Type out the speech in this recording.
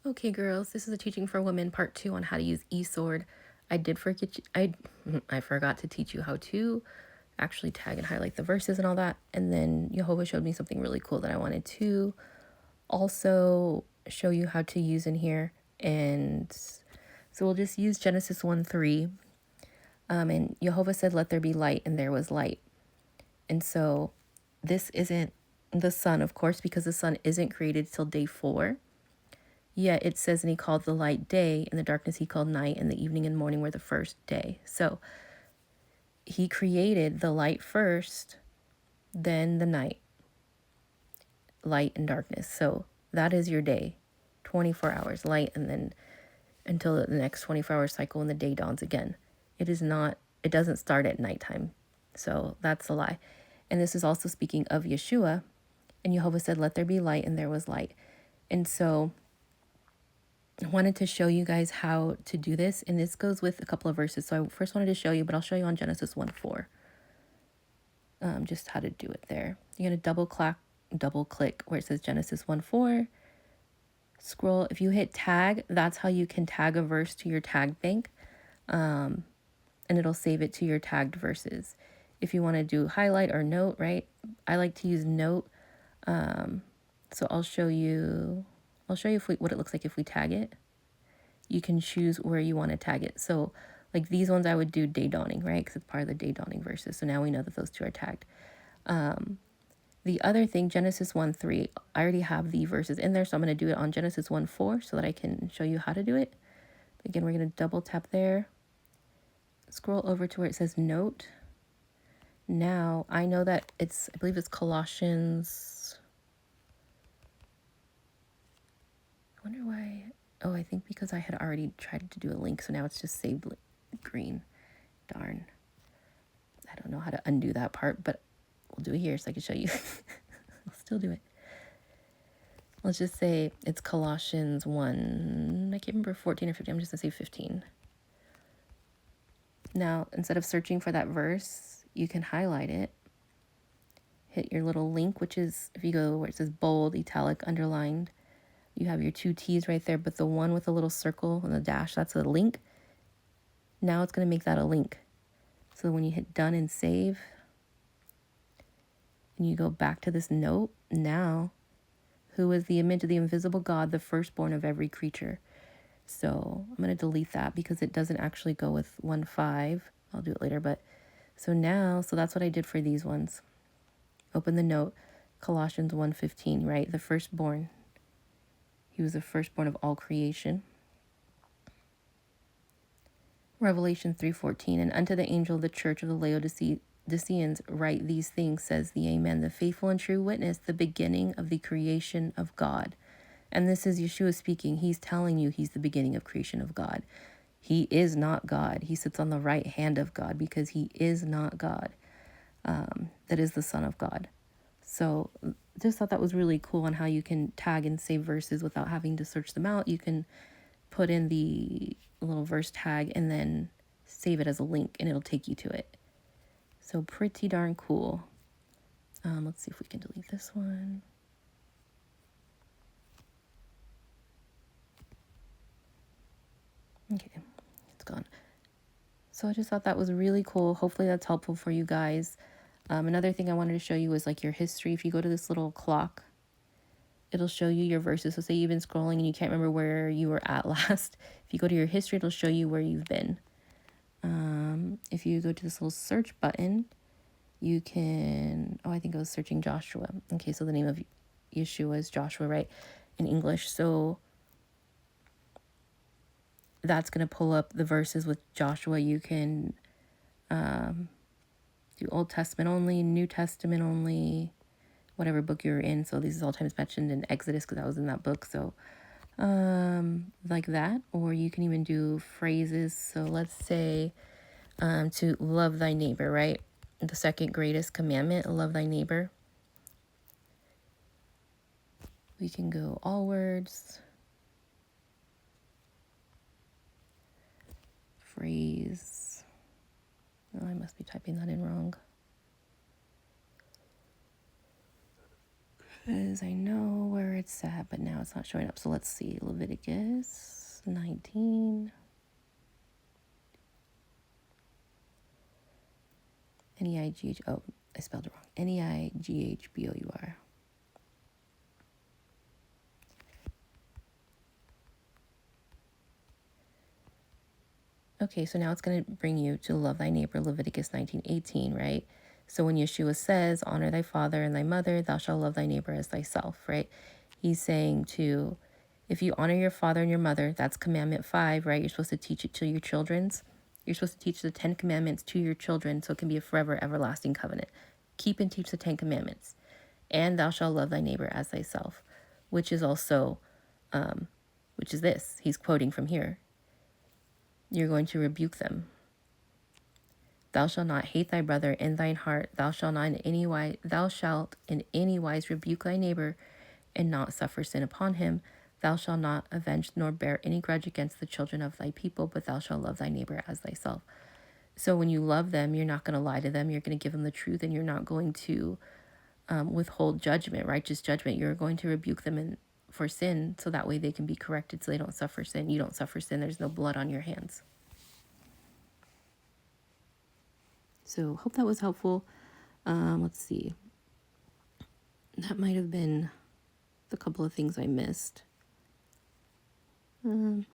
Okay, girls, this is a teaching for women part 2 on how to use esword. I did forget I forgot to teach you how to actually tag and highlight the verses and all that. And then Jehovah showed me something really cool that I wanted to also show you how to use in here. And so we'll just use Genesis 1:3. And Jehovah said, "Let there be light," and there was light. And so this isn't the sun, of course, because the sun isn't created till day 4. Yet it says, and he called the light day, and the darkness he called night, and the evening and morning were the first day. So he created the light first, then the night, light and darkness. So that is your day, 24 hours light, and then until the next 24-hour cycle when the day dawns again. It doesn't start at nighttime. So that's a lie. And this is also speaking of Yeshua. And Jehovah said, "Let there be light," and there was light. And so I wanted to show you guys how to do this, and this goes with a couple of verses. So I first wanted to show you, but I'll show you on Genesis 1:4, just how to do it there. You're going to double click where it says Genesis 1:4. Scroll. If you hit tag, that's how you can tag a verse to your tag bank, and it'll save it to your tagged verses. If you want to do highlight or note, right? I like to use note. So I'll show you what it looks like if we tag it. You can choose where you want to tag it. So like these ones I would do day dawning, right? Because it's part of the day dawning verses. So now we know that those two are tagged. The other thing, Genesis 1:3, I already have the verses in there. So I'm going to do it on Genesis 1:4 so that I can show you how to do it. Again, we're going to double tap there. Scroll over to where it says note. Now I know that I believe it's Colossians. I wonder why. Oh, I think because I had already tried to do a link, so now it's just saved green. Darn. I don't know how to undo that part, but we'll do it here so I can show you. I'll still do it. Let's just say it's Colossians 1. I can't remember 14 or 15. I'm just going to say 15. Now, instead of searching for that verse, you can highlight it. Hit your little link, which is, if you go where it says bold, italic, underlined, you have your 2 T's right there, but the one with a little circle and the dash, that's a link. Now it's going to make that a link. So when you hit done and save, and you go back to this note, now, who is the image of the invisible God, the firstborn of every creature. So I'm going to delete that because it doesn't actually go with 1:5. I'll do it later, but so that's what I did for these ones. Open the note, Colossians 1:15, right? The firstborn. He was the firstborn of all creation. Revelation 3:14, and unto the angel of the church of the Laodiceans write these things, says the Amen, the faithful and true witness, the beginning of the creation of God. And this is Yeshua speaking. He's telling you he's the beginning of creation of God. He is not God. He sits on the right hand of God because he is not God. That is the Son of God. So just thought that was really cool on how you can tag and save verses without having to search them out. You can put in the little verse tag and then save it as a link and it'll take you to it. So pretty darn cool. Let's see if we can delete this one. Okay, it's gone. So I just thought that was really cool. Hopefully that's helpful for you guys. Another thing I wanted to show you was like your history. If you go to this little clock, it'll show you your verses. So say you've been scrolling and you can't remember where you were at last. If you go to your history, it'll show you where you've been. If you go to this little search button, you can, I think I was searching Joshua. Okay, so the name of Yeshua is Joshua, right? In English. So that's going to pull up the verses with Joshua. You can do Old Testament only, New Testament only, whatever book you're in. So these is all times mentioned in Exodus because I was in that book. So like that. Or you can even do phrases. So let's say to love thy neighbor, right? The second greatest commandment, love thy neighbor. We can go all words. Phrase. Oh, I must be typing that in wrong. because I know where it's at, but now it's not showing up. So let's see. Leviticus 19. N-E-I-G-H, oh, I spelled it wrong. N-E-I-G-H-B-O-U-R. Okay, so now it's going to bring you to love thy neighbor, Leviticus 19:18, right? So when Yeshua says, honor thy father and thy mother, thou shalt love thy neighbor as thyself, right? He's saying to, if you honor your father and your mother, that's commandment 5, right? You're supposed to teach it to your children's. You're supposed to teach the 10 commandments to your children so it can be a forever, everlasting covenant. Keep and teach the 10 commandments. And thou shalt love thy neighbor as thyself, which is also, which is this. He's quoting from here. You're going to rebuke them. Thou shalt not hate thy brother in thine heart. Thou shalt in any wise rebuke thy neighbor and not suffer sin upon him. Thou shalt not avenge nor bear any grudge against the children of thy people, but thou shalt love thy neighbor as thyself. So when you love them, you're not going to lie to them. You're going to give them the truth, and you're not going to withhold judgment, righteous judgment. You're going to rebuke them for sin, so that way they can be corrected, so they don't suffer sin. You don't suffer sin. There's no blood on your hands. So hope that was helpful. Let's see. That might have been the couple of things I missed.